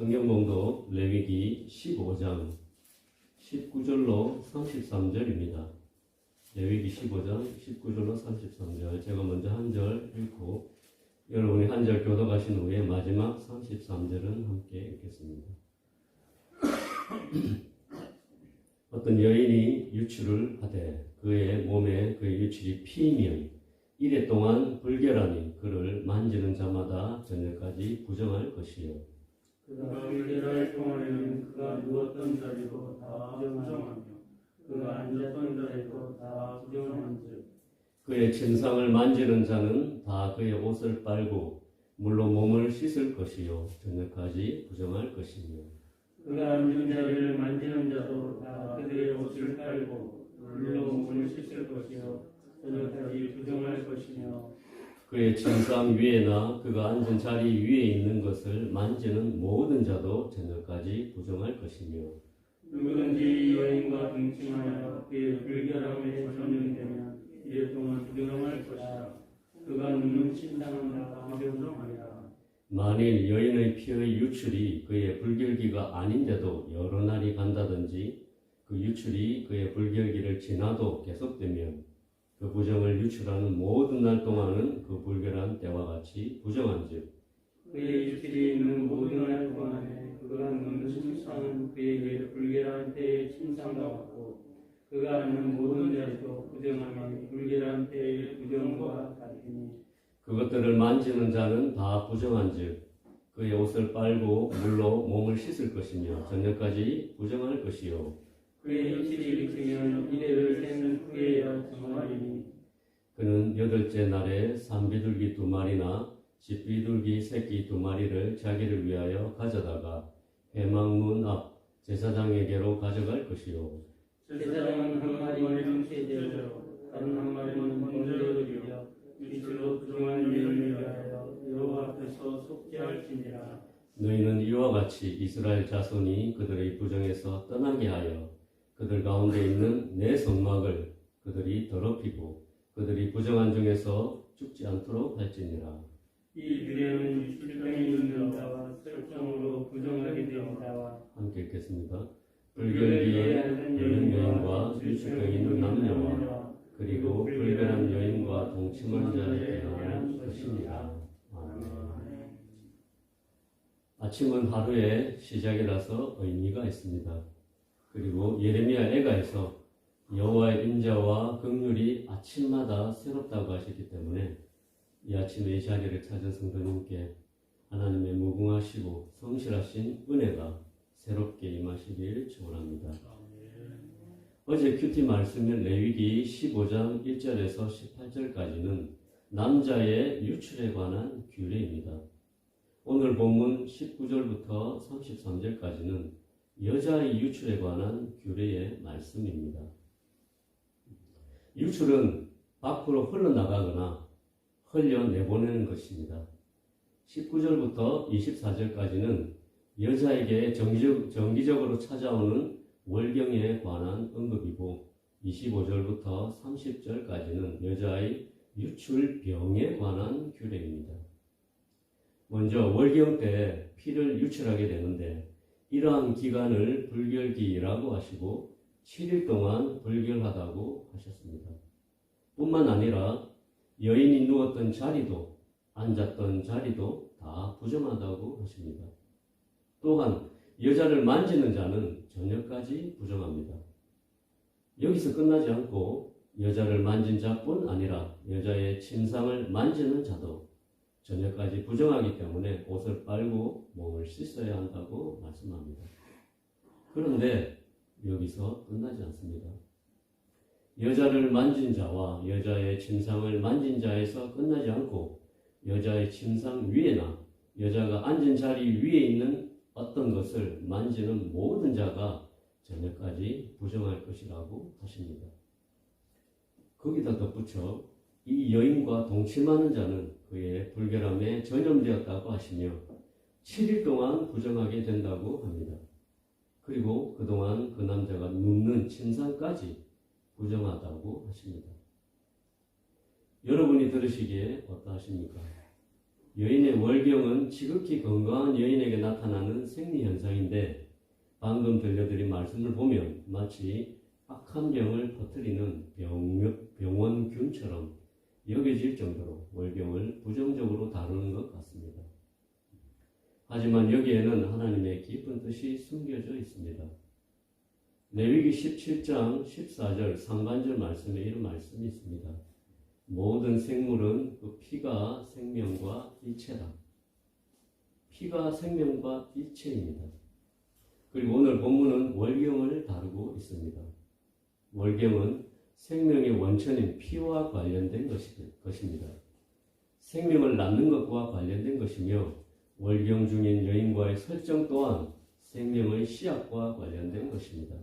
성경 봉독 레위기 15장 19절로 33절입니다. 레위기 15장 19절로 33절 제가 먼저 한 절 읽고 여러분이 한 절 교독하신 후에 마지막 33절은 함께 읽겠습니다. 어떤 여인이 유출을 하되 그의 몸에 그의 유출이 피이면 이래 동안 불결하니 그를 만지는 자마다 저녁까지 부정할 것이요. 그가 불결할 동안에는 그가 누웠던 자리도 다 부정하며 그가 앉았던 자리도 다 부정한즉 그의 침상을 만지는 자는 다 그의 옷을 빨고 물로 몸을 씻을 것이요 저녁까지 부정할 것이며 그가 앉은 자리를 만지는 자도 다 그들의 옷을 빨고 물로 몸을 씻을 것이요 저녁까지 부정할 것이며 그의 침상 위에나 그가 앉은 자리 위에 있는 것을 만지는 모든 자도 저녁까지 부정할 것이며 누구든지 여인과 동침하여 그의 불결함에 전염되면 이래 동안 부정할 것이라 그가 눕는 침상은 다 부정하리라. 만일 여인의 피의 유출이 그의 불결기가 아닌데도 여러 날이 간다든지 그 유출이 그의 불결기를 지나도 계속되면 그 부정을 유출하는 모든 날 동안은 그 불결한 때와 같이 부정한즉 그의 유출이 있는 모든 날 동안에 그가 눕는 침상은 그에게 불결한 때의 침상과 같고 그가 앉는 모든 자리도 부정함이 불결한 때의 부정과 같으니 그것들을 만지는 자는 다 부정한즉 그의 옷을 빨고 물로 몸을 씻을 것이며 저녁까지 부정할 것이요 그의 유출이 있으면 이래를 세는 후에야 정하리니 그는 여덟째 날에 산비둘기 2마리나 집비둘기 새끼 2마리를 자기를 위하여 가져다가 회막문 앞 제사장에게로 가져갈 것이요 제사장은 한 마리는 세제로 다른 한 마리는 번제로 드려 빛으로 부정한 일을 위하여 여호와 앞에서 속죄할지니라. 너희는 이와 같이 이스라엘 자손이 그들의 부정에서 떠나게 하여 그들 가운데 있는 내 성막을 그들이 더럽히고 그들이 부정한 중에서 죽지 않도록 할지니라. 이 유래는 유출병이 있는 자와 설정으로 부정하게 된 자와 함께 읽겠습니다. 불결기에 있는 여인과 유출병이 있는 남녀와 그리고 불결한 여인과 동침한 자에 대한 것입니다. 아멘. 아침은 하루의 시작이라서 의미가 있습니다. 그리고 예레미야 애가에서 여호와의 인자와 긍휼이 아침마다 새롭다고 하셨기 때문에 이 아침에 이 자리를 찾은 성도님께 하나님의 무궁하시고 성실하신 은혜가 새롭게 임하시길 축원합니다. 어제 큐티 말씀인 레위기 15장 1절에서 18절까지는 남자의 유출에 관한 규례입니다. 오늘 본문 19절부터 33절까지는 여자의 유출에 관한 규례의 말씀입니다. 유출은 밖으로 흘러나가거나 흘려내보내는 것입니다. 19절부터 24절까지는 여자에게 정기적으로 찾아오는 월경에 관한 언급이고 25절부터 30절까지는 여자의 유출병에 관한 규례입니다. 먼저 월경 때 피를 유출하게 되는데 이러한 기간을 불결기라고 하시고 7일 동안 불결하다고 하셨습니다. 뿐만 아니라 여인이 누웠던 자리도 앉았던 자리도 다 부정하다고 하십니다. 또한 여자를 만지는 자는 저녁까지 부정합니다. 여기서 끝나지 않고 여자를 만진 자뿐 아니라 여자의 침상을 만지는 자도 저녁까지 부정하기 때문에 옷을 빨고 몸을 씻어야 한다고 말씀합니다. 그런데 여기서 끝나지 않습니다. 여자를 만진 자와 여자의 침상을 만진 자에서 끝나지 않고 여자의 침상 위에나 여자가 앉은 자리 위에 있는 어떤 것을 만지는 모든 자가 저녁까지 부정할 것이라고 하십니다. 거기다 덧붙여 이 여인과 동침하는 자는 그의 불결함에 전염되었다고 하시며 7일 동안 부정하게 된다고 합니다. 그리고 그동안 그 남자가 눕는 침상까지 부정하다고 하십니다. 여러분이 들으시기에 어떠하십니까? 여인의 월경은 지극히 건강한 여인에게 나타나는 생리현상인데 방금 들려드린 말씀을 보면 마치 악한 병을 퍼뜨리는 병원균처럼 여겨질 정도로 월경을 부정적으로 다루는 것 같습니다. 하지만 여기에는 하나님의 깊은 뜻이 숨겨져 있습니다. 레위기 17장 14절 상반절 말씀에 이런 말씀이 있습니다. 모든 생물은 그 피가 생명과 일체다. 피가 생명과 일체입니다. 그리고 오늘 본문은 월경을 다루고 있습니다. 월경은 생명의 원천인 피와 관련된 것입니다. 생명을 낳는 것과 관련된 것이며 월경 중인 여인과의 설정 또한 생명의 씨앗과 관련된 것입니다.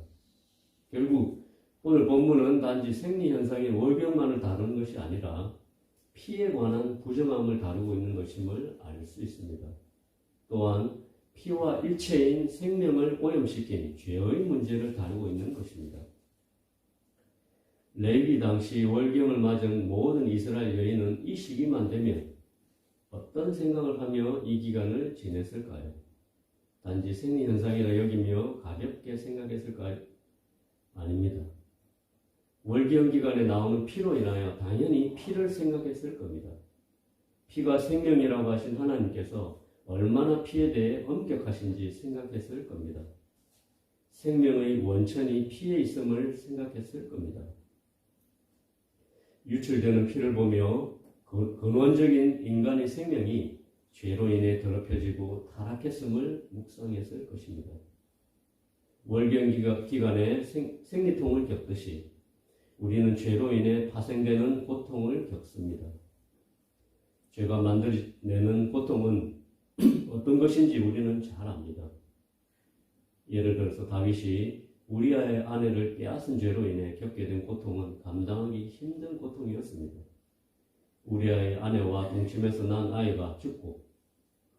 결국 오늘 본문은 단지 생리현상인 월경만을 다루는 것이 아니라 피에 관한 부정함을 다루고 있는 것임을 알 수 있습니다. 또한 피와 일체인 생명을 오염시킨 죄의 문제를 다루고 있는 것입니다. 레위기 당시 월경을 맞은 모든 이스라엘 여인은 이 시기만 되면 어떤 생각을 하며 이 기간을 지냈을까요? 단지 생리현상이라 여기며 가볍게 생각했을까요? 아닙니다. 월경 기간에 나오는 피로 인하여 당연히 피를 생각했을 겁니다. 피가 생명이라고 하신 하나님께서 얼마나 피에 대해 엄격하신지 생각했을 겁니다. 생명의 원천이 피에 있음을 생각했을 겁니다. 유출되는 피를 보며 근원적인 인간의 생명이 죄로 인해 더럽혀지고 타락했음을 묵상했을 것입니다. 월경 기간에 생리통을 겪듯이 우리는 죄로 인해 파생되는 고통을 겪습니다. 죄가 만들어내는 고통은 어떤 것인지 우리는 잘 압니다. 예를 들어서 다윗이 우리아의 아내를 빼앗은 죄로 인해 겪게 된 고통은 감당하기 힘든 고통이었습니다. 우리아의 아내와 동침해서 난 아이가 죽고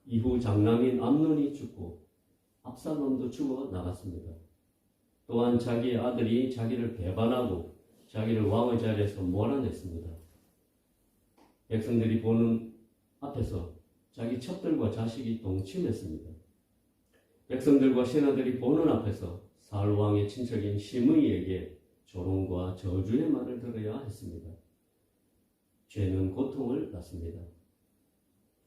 이후 장남인 암논이 죽고 압살롬도 죽어 나갔습니다. 또한 자기의 아들이 자기를 배반하고 자기를 왕의 자리에서 몰아냈습니다. 백성들이 보는 앞에서 자기 첩들과 자식이 동침했습니다. 백성들과 신하들이 보는 앞에서 사울 왕의 친척인 시므이에게 조롱과 저주의 말을 들어야 했습니다. 죄는 고통을 낳습니다.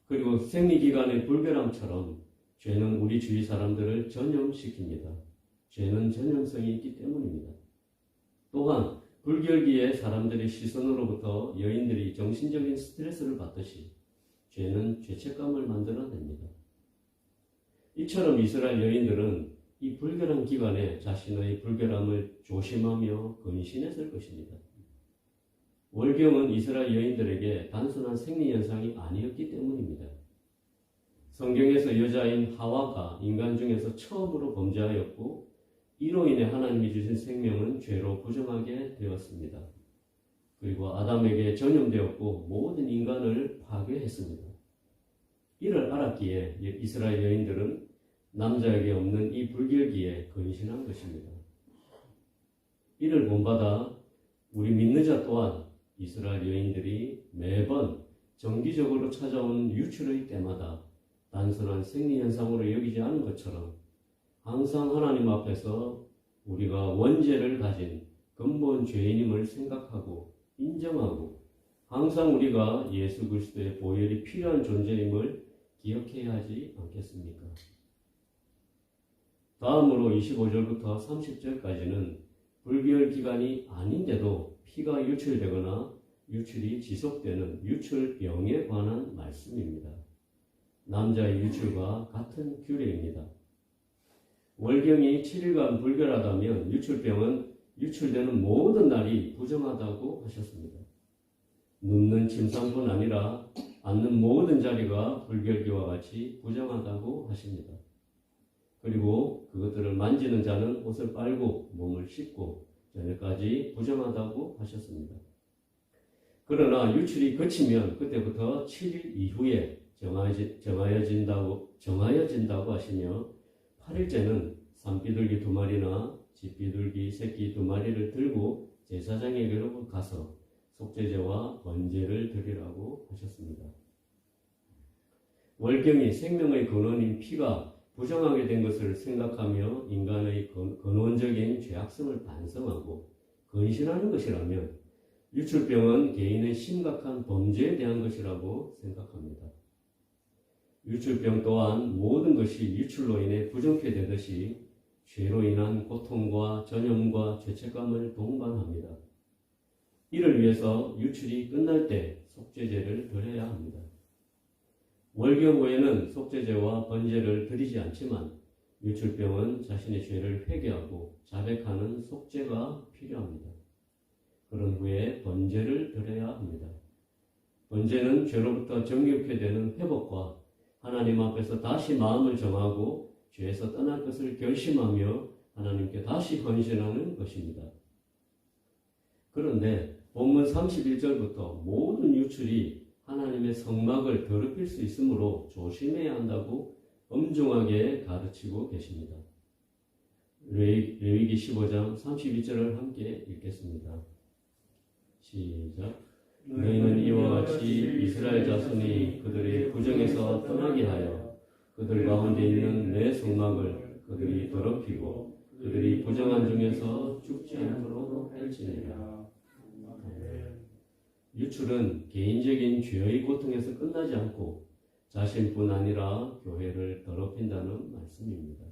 그리고 생리기간의 불결함처럼 죄는 우리 주위 사람들을 전염시킵니다. 죄는 전염성이 있기 때문입니다. 또한 불결기에 사람들의 시선으로부터 여인들이 정신적인 스트레스를 받듯이 죄는 죄책감을 만들어냅니다. 이처럼 이스라엘 여인들은 이 불결한 기간에 자신의 불결함을 조심하며 근신했을 것입니다. 월경은 이스라엘 여인들에게 단순한 생리현상이 아니었기 때문입니다. 성경에서 여자인 하와가 인간 중에서 처음으로 범죄하였고 이로 인해 하나님이 주신 생명은 죄로 부정하게 되었습니다. 그리고 아담에게 전염되었고 모든 인간을 파괴했습니다. 이를 알았기에 이스라엘 여인들은 남자에게 없는 이 불결기에 근신한 것입니다. 이를 본받아 우리 믿는 자 또한 이스라엘 여인들이 매번 정기적으로 찾아오는 유출의 때마다 단순한 생리현상으로 여기지 않은 것처럼 항상 하나님 앞에서 우리가 원죄를 가진 근본 죄인임을 생각하고 인정하고 항상 우리가 예수 그리스도의 보혈이 필요한 존재임을 기억해야 하지 않겠습니까? 다음으로 25절부터 30절까지는 불결 기간이 아닌데도 피가 유출되거나 유출이 지속되는 유출병에 관한 말씀입니다. 남자의 유출과 같은 규례입니다. 월경이 7일간 불결하다면 유출병은 유출되는 모든 날이 부정하다고 하셨습니다. 눕는 침상뿐 아니라 앉는 모든 자리가 불결기와 같이 부정하다고 하십니다. 그리고 그것들을 만지는 자는 옷을 빨고 몸을 씻고 저녁까지 부정하다고 하셨습니다. 그러나 유출이 그치면 그때부터 7일 이후에 정하여진다고 하시며 8일째는 산비둘기 2마리나 집비둘기 새끼 2마리를 들고 제사장에게로 가서 속죄제와 번제를 드리라고 하셨습니다. 월경이 생명의 근원인 피가 부정하게 된 것을 생각하며 인간의 근원적인 죄악성을 반성하고 근신하는 것이라면 유출병은 개인의 심각한 범죄에 대한 것이라고 생각합니다. 유출병 또한 모든 것이 유출로 인해 부정케 되듯이 죄로 인한 고통과 전염과 죄책감을 동반합니다. 이를 위해서 유출이 끝날 때 속죄제를 드려야 합니다. 월경 후에는 속죄제와 번제를 드리지 않지만 유출병은 자신의 죄를 회개하고 자백하는 속죄가 필요합니다. 그런 후에 번제를 드려야 합니다. 번제는 죄로부터 정결케 되는 회복과 하나님 앞에서 다시 마음을 정하고 죄에서 떠날 것을 결심하며 하나님께 다시 헌신하는 것입니다. 그런데 본문 31절부터 모든 유출이 하나님의 성막을 더럽힐 수 있으므로 조심해야 한다고 엄중하게 가르치고 계십니다. 레위기 15장 32절을 함께 읽겠습니다. 시작. 너희는 이와 같이 이스라엘 자손이 그들의 부정에서 떠나게 하여 그들 가운데 있는 내 성막을 그들이 더럽히고 그들이 부정한 중에서 죽지 않도록 할지니라. 유출은 개인적인 죄의 고통에서 끝나지 않고 자신뿐 아니라 교회를 더럽힌다는 말씀입니다.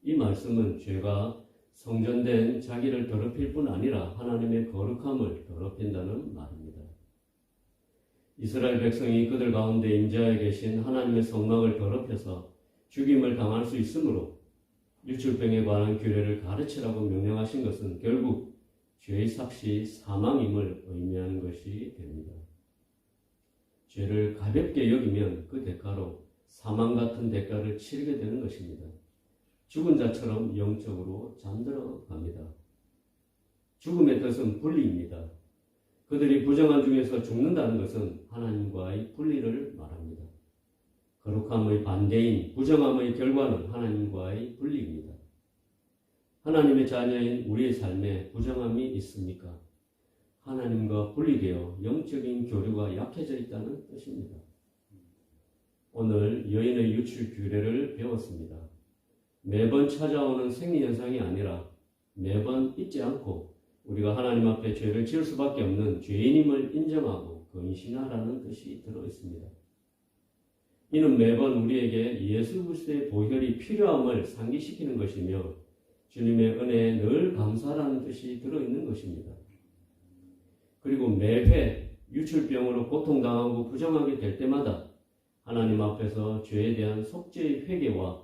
이 말씀은 죄가 성전된 자기를 더럽힐 뿐 아니라 하나님의 거룩함을 더럽힌다는 말입니다. 이스라엘 백성이 그들 가운데 임재하여 계신 하나님의 성막을 더럽혀서 죽임을 당할 수 있으므로 유출병에 관한 규례를 가르치라고 명령하신 것은 결국 죄의 삭시 사망임을 의미하는 것이 됩니다. 죄를 가볍게 여기면 그 대가로 사망 같은 대가를 치르게 되는 것입니다. 죽은 자처럼 영적으로 잠들어 갑니다. 죽음의 뜻은 분리입니다. 그들이 부정한 중에서 죽는다는 것은 하나님과의 분리를 말합니다. 거룩함의 반대인 부정함의 결과는 하나님과의 분리입니다. 하나님의 자녀인 우리의 삶에 부정함이 있습니까? 하나님과 분리되어 영적인 교류가 약해져 있다는 뜻입니다. 오늘 여인의 유출 규례를 배웠습니다. 매번 찾아오는 생리현상이 아니라 매번 잊지 않고 우리가 하나님 앞에 죄를 지을 수밖에 없는 죄인임을 인정하고 근신하라는 뜻이 들어있습니다. 이는 매번 우리에게 예수 그리스도의 보혈이 필요함을 상기시키는 것이며 주님의 은혜에 늘 감사하라는 뜻이 들어있는 것입니다. 그리고 매회 유출병으로 고통당하고 부정하게 될 때마다 하나님 앞에서 죄에 대한 속죄의 회개와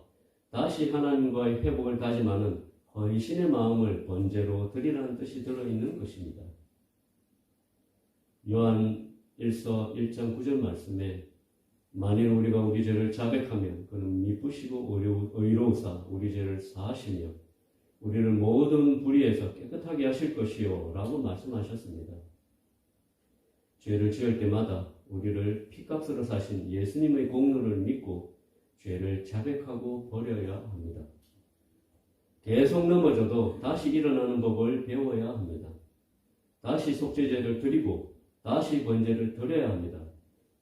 다시 하나님과의 회복을 다짐하는 헌신의 마음을 번제로 드리라는 뜻이 들어있는 것입니다. 요한 1서 1장 9절 말씀에 만일 우리가 우리 죄를 자백하면 그는 미쁘시고 의로우사 우리 죄를 사하시며 우리를 모든 불의에서 깨끗하게 하실 것이요 라고 말씀하셨습니다. 죄를 지을 때마다 우리를 피값으로 사신 예수님의 공로를 믿고 죄를 자백하고 버려야 합니다. 계속 넘어져도 다시 일어나는 법을 배워야 합니다. 다시 속죄제를 드리고 다시 번제를 드려야 합니다.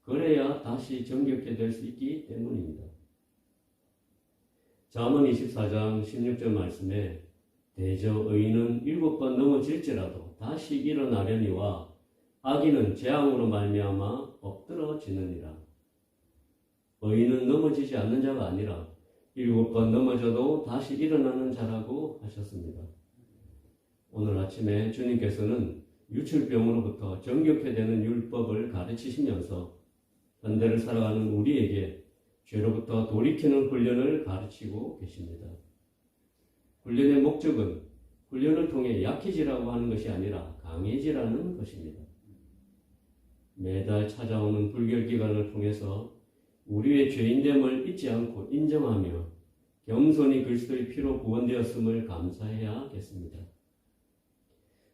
그래야 다시 정결케 될 수 있기 때문입니다. 잠언 24장 16절 말씀에 대저 의인은 7번 넘어질지라도 다시 일어나려니와 악인은 재앙으로 말미암아 엎드러지느니라. 의인은 넘어지지 않는 자가 아니라 7번 넘어져도 다시 일어나는 자라고 하셨습니다. 오늘 아침에 주님께서는 유출병으로부터 정결케 되는 율법을 가르치시면서 현대를 살아가는 우리에게 죄로부터 돌이키는 훈련을 가르치고 계십니다. 훈련의 목적은 훈련을 통해 약해지라고 하는 것이 아니라 강해지라는 것입니다. 매달 찾아오는 불결 기간을 통해서 우리의 죄인됨을 잊지 않고 인정하며 겸손히 그리스도의 피로 구원되었음을 감사해야겠습니다.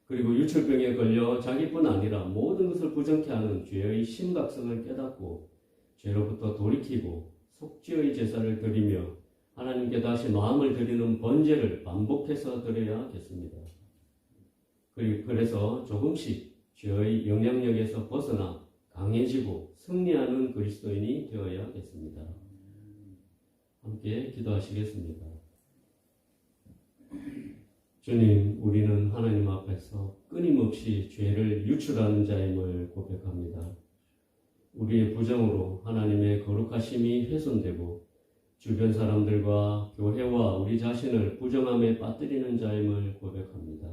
그리고 유출병에 걸려 자기뿐 아니라 모든 것을 부정케 하는 죄의 심각성을 깨닫고 죄로부터 돌이키고 속죄의 제사를 드리며 하나님께 다시 마음을 드리는 번제를 반복해서 드려야겠습니다. 그래서 조금씩 죄의 영향력에서 벗어나 강해지고 승리하는 그리스도인이 되어야겠습니다. 함께 기도하시겠습니다. 주님, 우리는 하나님 앞에서 끊임없이 죄를 유출하는 자임을 고백합니다. 우리의 부정으로 하나님의 거룩하심이 훼손되고 주변 사람들과 교회와 우리 자신을 부정함에 빠뜨리는 자임을 고백합니다.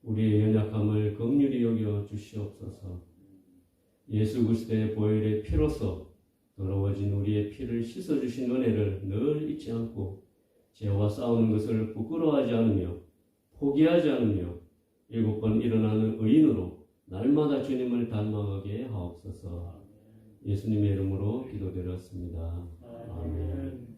우리의 연약함을 긍휼히 여겨 주시옵소서. 예수 그리스도의 보혈의 피로서 더러워진 우리의 피를 씻어주신 은혜를 늘 잊지 않고 죄와 싸우는 것을 부끄러워하지 않으며 포기하지 않으며 7번 일어나는 의인으로 날마다 주님을 닮아가게 하옵소서. 예수님의 이름으로 기도드렸습니다. 아멘.